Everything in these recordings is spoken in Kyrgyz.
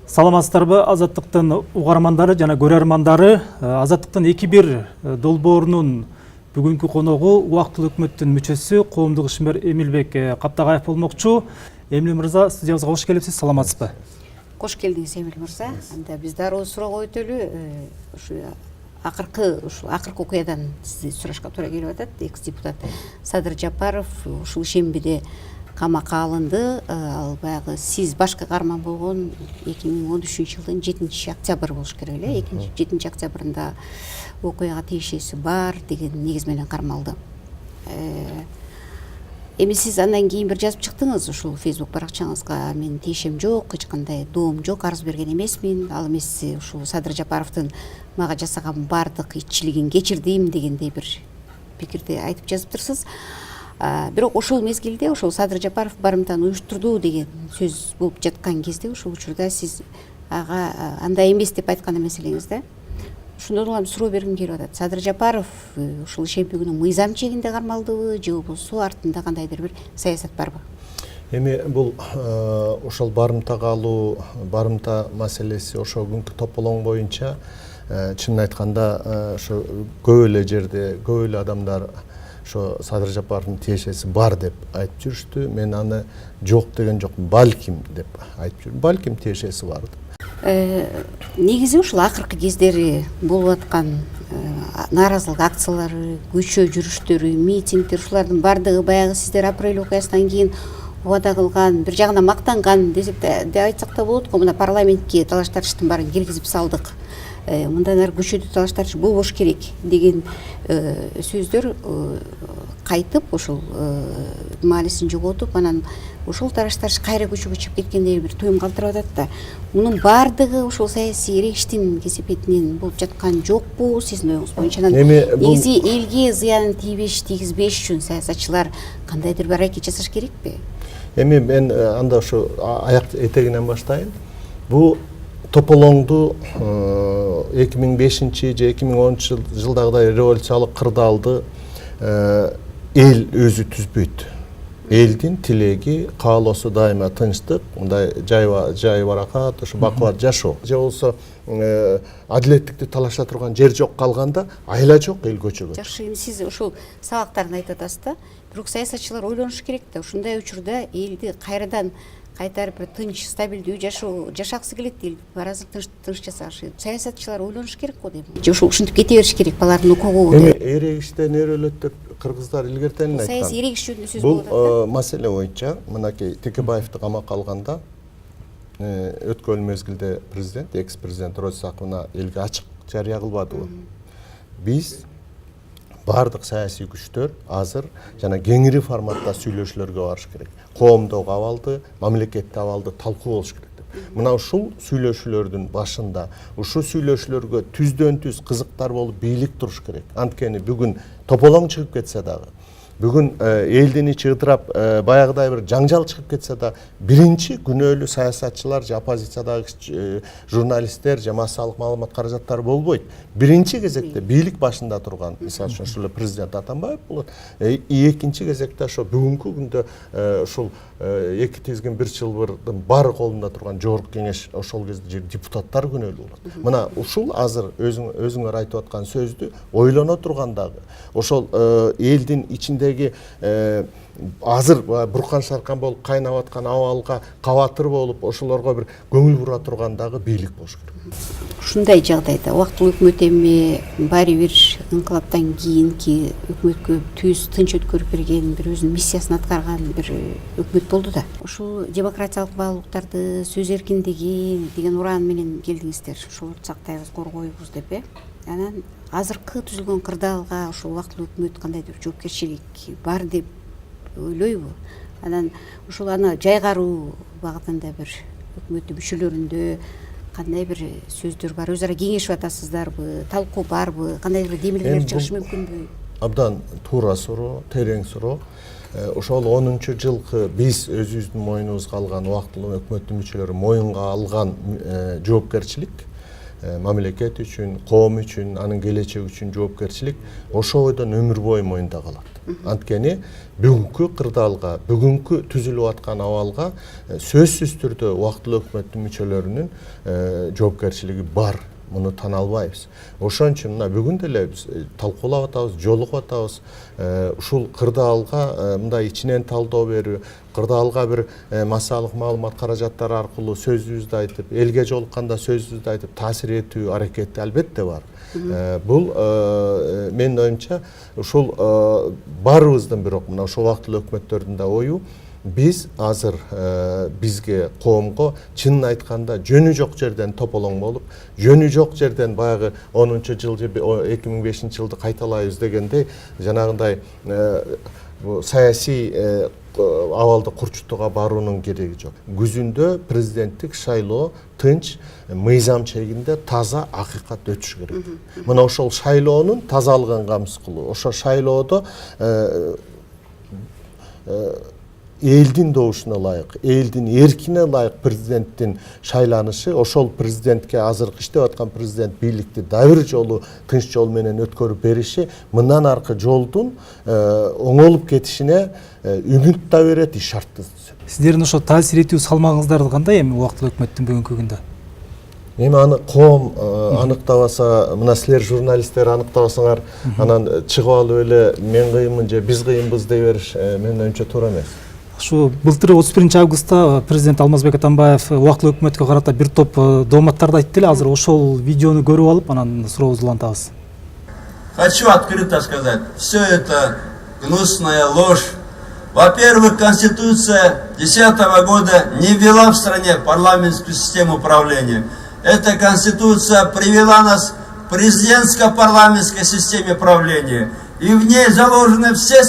Саламатсыздарбы, Азаттыктын угармандары жана көрөрмандары. Азаттыктын 2-1 долбоорунун бүгүнкү коногу убактылуу өкмөттүн мүчөсү коомдук ишмер Эмилбек Каптагаев болмокчу. Эмил мырза, студиябызга кош келипсиз. Саламатсызбы? Кош келдиңиз, Эмил мырза. Анда биз дароо суроо өтөлү. Ушу акыркы окуядан сизди сурашка туура келип атат. Экс-депутат Садыр Жапаров ушул шембиде камакка алынды. Ал баягы сиз башкы каарман болгон 2013-жылдын 7-октябрь болуш керек эле. 7 октябрында окуяга тиешеси бар деген негиз менен кармалды. Эми сиз андан кийин бир жазып чыктыңыз ушул Facebook баракчаңызга: мен тиешем жок, эч кандай доом жок, арыз берген эмесмин. Ал эмес ушул Садыр Жапаровдун мага жасаган бардык итчилигин кечирдим дегендей бир пикирди айтып жазыптырсыз. Бирок ошол мезгилде ошол Садыр Жапаров барымтаны уюштурду деген сөз болуп жаткан кезде ушул учурда сиз ага андай эмес деп айткан эмеселиңиз да. Ошондон улам суроо бергим келип атат. Садыр Жапаров ушул ишемби күнү мыйзам чегинде кармалдыбы же болбосо артында кандайдыр бир саясат барбы? Эми бул ошол барымтага алуу, барымта маселеси ошол күнкү тополоң боюнча чынын айтканда ошо көп эле жерде көп эле адамдар ошо Садыр Жапаровдун тиешеси бар деп айтып жүрүштү. Мен аны жок деген жокмун, балким деп айтып жүрдүм. Балким тиешеси бар. Негизи ушул акыркы кездери болуп аткан нааразылык акциялары, көчө жүрүштөрү, митингдер, ушулардын бардыгы баягы сиздер апрель окуясынан кийин убада кылган, бир жагынан мактанган десек да айтсак да болот го. Мына парламентке талаш тартыштын баарын киргизип салдык. Мындан ары көчөдө талаш тартыш болбош керек деген сөздөр кайтып ошол маанисин жоготуп, анан ошол талаш тартыш кайра көчөгө чыгып кеткендей бир туюм калтырып атат да. Мунун баардыгы ошол саясий эрегиштин кесепетинен болуп жаткан жокпу сиздин оюңуз боюнча? Негизи элге зыянын тийгизбеш үчүн саясатчылар кандайдыр бир аракет жасаш керекпи? Эми мен анда ошо аяк этегинен баштайын. Бул тополоңду 2005 же 2010 жылдагыдай революциялык кырдаалды эл өзү түзбөйт. Элдин тилеги, каалоосу дайыма тынчтык, мындай жай баракат, ошо бакубат жашоо. Же болсо адилеттикти талаша турган жер жок калганда айла жок эл көчөгө. Жакшы, эми сиз ошол сабактарын айтып атасыз да. Бирок саясатчылар ойлонуш керек да. Ушундай учурда элди кайрадан кайтарып бир тынч, стабилдүү жашагысы келет, эл баразыр тынч жашашы. Саясатчылар ойлонуш керек го дейм. Же ошол ушинтип кете бериш керек балардын укугу. Эми эрегиштен өлөт деп кыргыздар илгертен айткан. Саясий эрегиш жөнүндө сөз болуп атат. Бул маселе боюнча мынакей Текебаевди камакка алганда өткөн мезгилде президент, экс-президент Ройсаковна элге ачык жарыя кылбадыбы? Биз бардык саясий күчтөр азыр жана кеңири форматта сүйлөшүүлөргө барыш керек. Коомдук абалды, мамлекеттик абалды талкуу болуш керек деп. Мына ушул сүйлөшүүлөрдүн башында, ушул сүйлөшүүлөргө түздөн түз кызыктар болуп бийлик туруш керек. Анткени бүгүн тополоң чыгып кетсе дагы, бүгүн элдин ичи ыдырап баягыдай бир жаңжал чыгып кетсе да, биринчи күнөөлүү саясатчылар же оппозициядагы журналисттер же массалык маалымат каражаттары болбойт. Биринчи кезекте бийлик башында турган, мисалы үчүн ошол президент Атамбаев болот. Экинчи кезекте ошо бүгүнкү күндө ушул эки тизгин бир чылбырдын баары колунда турган жогорку кеңеш, ошол кезде депутаттар күнөөлүү болот. Мына ушул азыр өзүңөр айтып аткан сөздү ойлоно тургандагы ошол элдин ичиндеги азыр буркан шаркан болуп кайнап аткан абалга кабатыр болуп ошолорго бир көңүл бура тургандагы бийлик болуш керек. Ушундай жагдайда убактылуу өкмөт эми баары бир инкылаптан кийинки өкмөткө тынч өткөрүп берген, бир өзүнүн миссиясын аткарган бир өкмөт болду да. Ушул демократиялык баалуулуктарды, сөз эркиндиги деген уран менен келдиңиздер. Ошолорду сактайбыз, коргойбуз деп Анан азыркы түзүлгөн кырдаалга ушул убактылуу өкмөт кандайдыр жоопкерчилик бар деп ойлойбу? Анан ушул аны жайгаруу багытында бир өкмөттүн мүчөлөрүндө кандай бир сөздөр бар? Өз ара кеңешип атасыздарбы? Талкуу барбы? Кандайдыр бир демилгелер чыгышы мүмкүнбү? Абдан туура суроо, терең суроо. Ошол 10-жылкы биз өзүбүздүн моюнубузга алган убактылуу өкмөттүн мүчөлөрү моюнга алган жоопкерчилик мамлекет үчүн, коом үчүн, анын келечеги үчүн жоопкерчилик ошо бойдон өмүр бою моюнда калат. Анткени бүгүнкү кырдаалга, бүгүнкү түзүлүп аткан абалга сөзсүз түрдө убактылуу өкмөттүн мүчөлөрүнүн жоопкерчилиги бар. Муну тана албайбыз. Ошон үчүн мына бүгүн деле биз талкуулап атабыз, жолугуп атабыз. Ушул кырдаалга мындай ичинен талдоо берүү, кырдаалга бир массалык маалымат каражаттары аркылуу сөзүбүздү айтып, элге жолукканда сөзүбүздү айтып таасир этүү аракети албетте бар. Бул менин оюмча ушул баарыбыздын бирок мына ошол убактылуу өкмөттөрдүн да ою биз азыр бизге коомго чынын айтканда жөнү жок жерден тополоң болуп, жөнү жок жерден баягы 10-жыл 2005-жылды кайталайбыз дегендей жанагындай саясий абалды курчутууга баруунун кереги жок. Күзүндө президенттик шайлоо тынч, мыйзам чегинде таза акыйкат өтүш керек. Мына ошол шайлоонун тазалыгын камсыз кылуу, ошо шайлоодо элдин добушуна ылайык, элдин эркине ылайык президенттин шайланышы, ошол президентке азыркы иштеп аткан президент бийликти дагы бир жолу тынч жол менен өткөрүп бериши мындан аркы жолдун оңолуп кетишине үмүт да берет, шартты. Сиздердин ошо таасир этүү салмагыңыздар кандай эми убактылуу өкмөттүн бүгүнкү күндө? Эми аны коом аныктабаса, мына силер журналисттер аныктабасаңар, анан чыгып алып эле мен кыйынмын же биз кыйынбыз дей бериш менин оюмча туура эмес. Ушу былтыр 31-августта президент Алмазбек Атамбаев убактылуу өкмөткө карата бир топ дооматтарды айтты эле. Азыр ошол видеону көрүп алып, анан сурообузду улантабыз. Хочу открыто сказать, все это гнусная ложь. Во-первых, Конституция 2010 года не ввела в стране парламентскую систему управления. Эта Конституция привела нас к президентско-парламентской системе правления. И в ней заложены все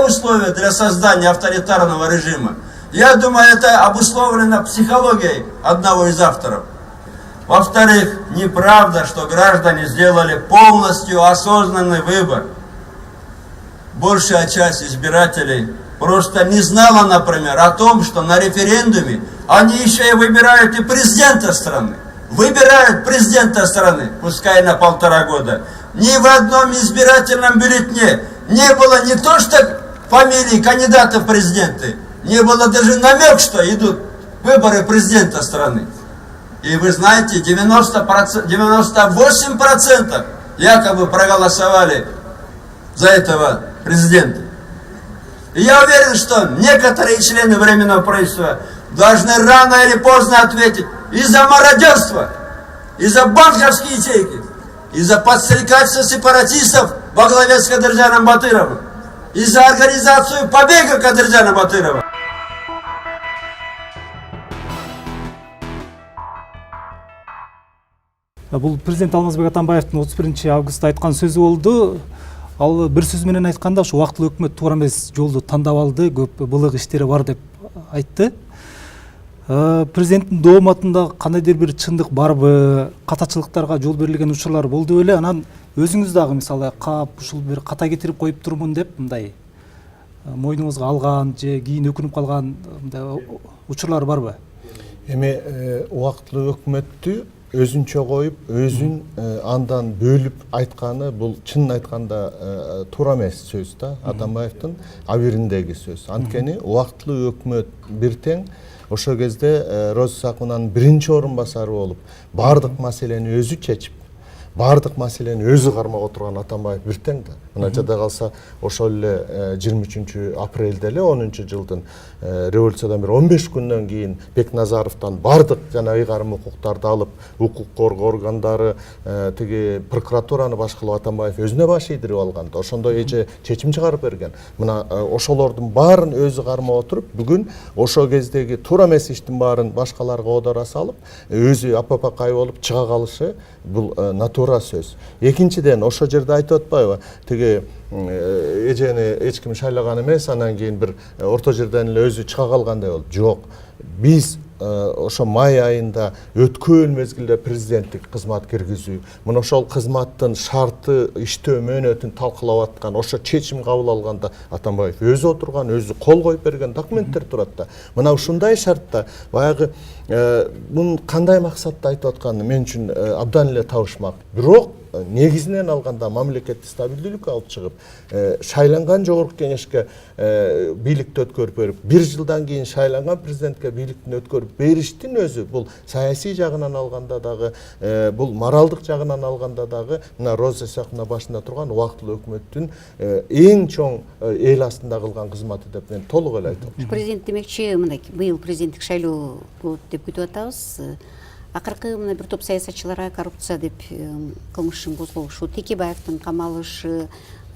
условия для создания авторитарного режима. Я думаю, это обусловлено психологией одного из авторов. Во-вторых, неправда, что граждане сделали полностью осознанный выбор. Большая часть избирателей просто не знала, например, о том, что на референдуме они еще и выбирают и президента страны. Выбирают президента страны, пускай на 1,5 года. Ни в одном избирательном бюллетене не было не то что фамилии кандидатов в президенты, не было даже намек, что идут выборы президента страны. И вы знаете, 98% якобы проголосовали за этого президента. И я уверен, что некоторые члены Временного правительства должны рано или поздно ответить и за мародерство, и за банковские ячейки, и за подстрекательство сепаратистов во главе с Кадыржаном Батыровым, и за организацию побега Кадыржана Батырова. Бул президент Алмазбек Атамбаевдин 31-августта айткан сөзү болду. Ал бир сөз менен айтканда ушу убактылуу өкмөт туура эмес жолду тандап алды, көп былык иштери бар деп айтты. Президенттин дооматында кандайдыр бир чындык барбы, катачылыктарга жол берилген учурлар болду беле? Анан өзүңүз дагы мисалы кап ушул бир ката кетирип коюп турмун деп мындай мойнуңузга алган же кийин өкүнүп калган мындай учурлар барбы? Эми убактылуу өкмөттү өзүнчө коюп, өзүн андан бөлүп айтканы бул чынын айтканда туура эмес сөз да, Атамбаевдин абириндеги сөз. Анткени убактылуу өкмөт бир тең ошол кезде Роза Исаковнанын биринчи орун басары болуп, баардык маселени өзү чечип, баардык маселени өзү кармап отурган Атамбаев бир тең да. Мына жада калса ошол эле 23 апрелде эле 10-жылдын революциядан бир 15 күндөн кийин Бекназаровдон баардык жана ыйгарым укуктарды алып, укук коргоо органдары, тиги прокуратураны башкалап Атамбаев өзүнө баш ийдирип алган да. Ошондо эже чечим чыгарып берген. Мына ошолордун баарын өзү кармап отуруп, бүгүн ошол кездеги туура эмес иштин баарын башкаларга оодора салып, өзү апапакай болуп чыга калышы бул натура сөз. Экинчиден, ошол жерде айтып атпайбы? Тиги эжени эч ким шайлаган эмес, анан кийин бир орто жерден эле өзү чыга калгандай болду. Жок. Биз ошо май айында өткөн мезгилде президенттик кызмат киргизүү, мына ошол кызматтын шарты, иштөө мөөнөтүн талкалап аткан, ошо чечим кабыл алганда Атамбаев өзү отурган, өзү кол коюп берген документтер турат да. Мына ушундай шартта баягы мунун кандай максатта айтып атканы мен үчүн абдан эле табышмак. Бирок негизинен алганда мамлекетти стабилдүүлүккө алып чыгып, шайланган жогорку кеңешке бийликти өткөрүп берип, 1 жылдан кийин шайланган президентке бийликти өткөрүп бериштин өзү бул саясий жагынан алганда дагы, бул моралдык жагынан алганда дагы мына Роза Исаковна башында турган убактылуу өкмөттүн эң чоң эл астында кылган кызматы деп мен толук эле айтам. Президент демекчи, мына быйыл президенттик шайлоо болот деп күтүп атабыз. Акыркы мына бир топ саясатчыларга коррупция деп кылмыш ишин козголушу, Текебаевдин камалышы,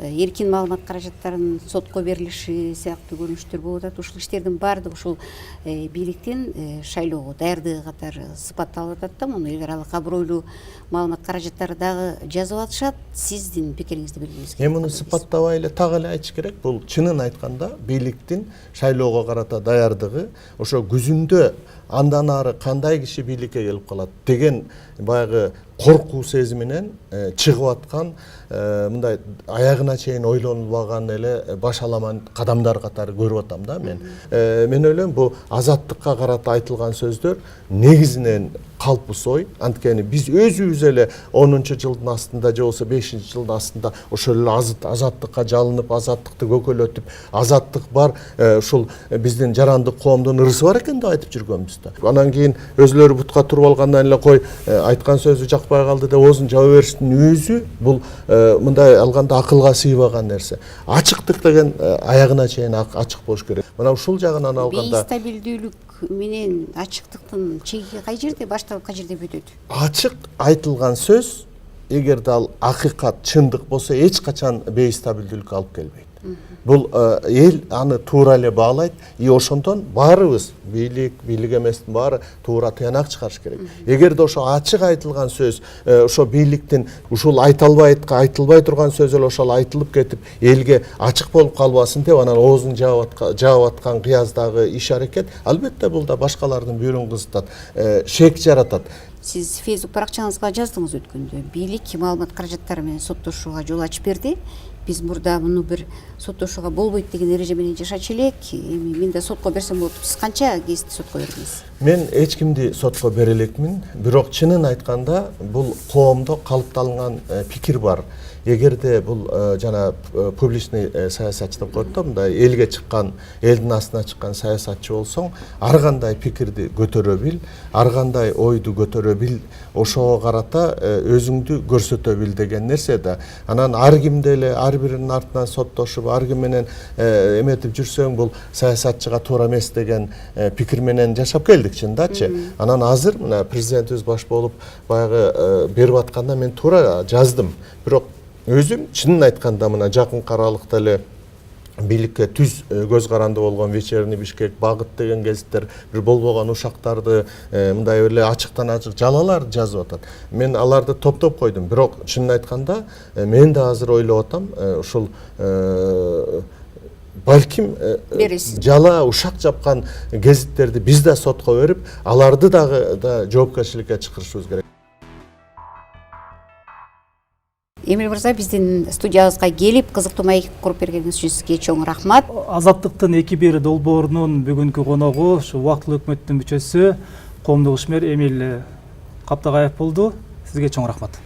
эркин маалымат каражаттарынын сотко берилиши сыяктуу көрүнүштөр болуп атат. Ушул иштердин баардыгы ушул бийликтин шайлоого даярдыгы катары сыпатталып атат да. Муну эгер ал абройлуу маалымат каражаттары дагы жазып атышат, сиздин пикириңизди билгибиз келет. Муну сыпаттабай эле так эле айтыш керек. Бул чынын айтканда бийликтин шайлоого карата даярдыгы ошо күзүндө андан ары кандай киши бийликке келип калат деген баягы коркуу сезиминен чыгып аткан, мындай аягына чейин ойлонулбаган эле баш аламан кадамдар катары көрүп атам да мен. Мен ойлойм бул азаттыкка карата айтылган сөздөр негизинен калпус ой. Анткени биз өзүбүз эле 10-жылдын астында же болбосо 5-жылдын астында ошол эле азаттыкка жалынып, азаттыкты көкөлөтүп, азаттык бар, ушул биздин жарандык коомдун ырысы бар экен деп айтып жүргөнбүз да. Анан кийин өзүлөрү бутка туруп алгандан эле кой айткан сөзү жакпай калды деп оозун жаба бериштин өзү бул мындай алганда акылга сыйбаган нерсе. Ачыктык деген аягына чейин ачык болуш керек. Мына ушул жагынан алганда Бейстабилдүүлүк менен ачыктыктын чеги кай жерде башталып, кай жерде бүтөт? Ачык айтылган сөз эгерде ал акыйкат, чындык болсо эч качан бейстабилдүүлүккө алып келбейт. Бул эл аны туура эле баалайт, ошондон баарыбыз бийлик эместин баары туура тыянак чыгарыш керек. Эгерде ошо ачык айтылган сөз, ошо бийликтин ушул айтылбай турган сөз эле ошол айтылып кетип, элге ачык болуп калбасын деп анан оозун жаап аткан кыяздагы иш аракет, албетте бул да башкалардын бүйүрүн кызытат, шек жаратат. Сиз Facebook баракчаңызга жаздыңыз өткөндө. Бийлик маалымат каражаттары менен соттошууга жол ачып берди. Биз мурда муну бир соттошууга болбойт деген эреже менен жашачу элек. Эми мен да сотко берсем болот. Сиз канча кести сотко бердиңиз? Мен эч кимди сотко бере элекмин. Бирок чынын айтканда бул коомдо калыпталган пикир бар. Эгерде бул жана публичный саясатчы деп коет да, мындай элге чыккан, элдин астына чыккан саясатчы болсоң, ар кандай пикирди көтөрө бил, ар кандай ойду көтөрө бил, ошого карата өзүңдү көрсөтө бил деген нерсе да. Анан ар кимде эле ар биринин артынан соттошуп, ар ким менен эметип жүрсөң, бул саясатчыга туура эмес деген пикир менен жашап келдик чындачы. Анан азыр мына президентибиз баш болуп баягы берип атканда мен туура жаздым. Бирок өзүм чынын айтканда мына жакынкы аралыкта эле бийликке түз көз каранды болгон Вечерний Бишкек, Багыт деген гезиттер бир болбогон ушактарды мындай эле ачыктан ачык жалалар жазып атат. Мен аларды топтоп койдум. Бирок чынын айтканда мен да азыр ойлоп атам, ушул балким жала ушак жапкан гезиттерди биз да сотко берип, аларды дагы жоопкерчиликке чакырышыбыз керек. Эмил мырза, биздин студиябызга келип кызыктуу маек куруп бергениңиз үчүн сизге чоң рахмат. Азаттыктын 2-1 долбоорунун бүгүнкү коногу ушу убактылуу өкмөттүн мүчөсү коомдук ишмер Эмил Каптагаев болду. Сизге чоң рахмат.